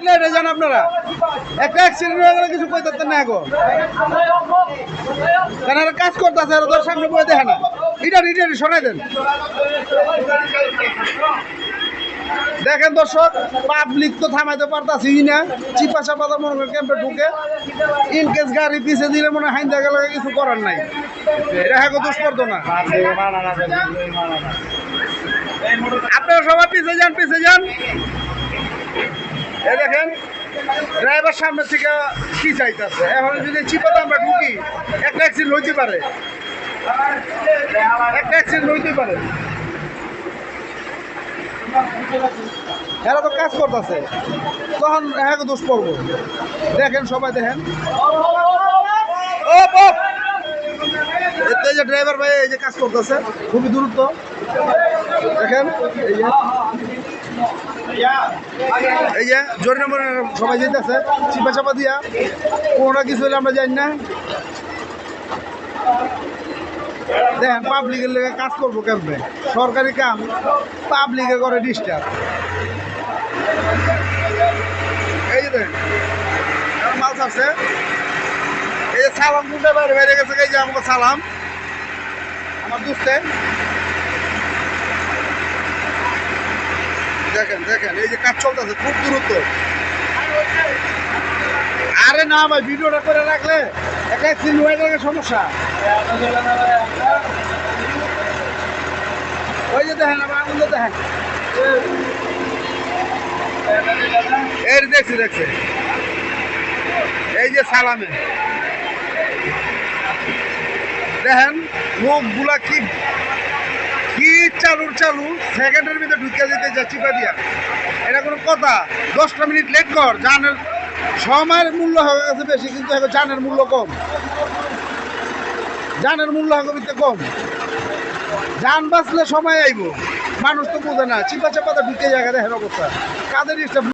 দেখলে এটা জান আপনারা একটা অ্যাক্সিডেন্ট হয়ে গেলে কিছু কইতে না গো কেন কাজ করতেছে আর ওদের সামনে বয়ে দেখে না এটা সরাই দেন দেখেন দর্শক পাবলিক তো থামাইতে পারতাছি না চিপা চাপা মনে করে ক্যাম্পে ঢুকে ইনকেস গাড়ি পিছিয়ে দিলে মনে হাইন দেখা লাগে কিছু করার নাই এটা হ্যাঁ দোষ করতো না আপনারা সবাই পিছিয়ে যান এই দেখেন ড্রাইভার সামনে থেকে কি চাইতেছে এখন যদি চিপাতে আমরা ঢুকি একটা অ্যাক্সিডেন্ট হইতে পারে এরা তো কাজ করতেছে তখন হ্যাঁ দোষ পড়বো দেখেন সবাই দেখেন এই যে ড্রাইভার ভাই এই যে কাজ করতেছে খুবই দূরত্ব দেখেন এই যে জোরে নম্বর সবাই যেতেছে চিপা চাপা দিয়া কোনোটা কিছু হলে আমরা জানি না দেখেন পাবলিকের লেগে কাজ করবো ক্যাম্পে সরকারি কাম পাবলিকে করে ডিস্টার্ব এই যে দেখেন মাল ছাড়ছে এই যে সালাম গুন্ডা বাইরে গেছে এই যে আমাকে সালাম আমার দুস্তে দেখেন এই যে কাজ চলতেছে খুব দূরত্ব আরে না ভাই ভিডিওটা করে রাখলে একটা সিলভারের সমস্যা ওই যে দেখেন আবার আগুন দেখেন এর দেখছি এই যে সালামে দেখেন মুখগুলা কি চালু সেকেন্ডের ভিতরে ঢুকে যেতে যা চিপা দিয়া এটা কোনো কথা 10টা মিনিট লেট কর জানের সময়ের মূল্য হয়ে গেছে বেশি কিন্তু এখন জানের মূল্য কম জান বাঁচলে সময় আইব মানুষ তো বোঝে না চিপা চাপাতে ঢুকে জায়গা দেখেন অবস্থা কাদের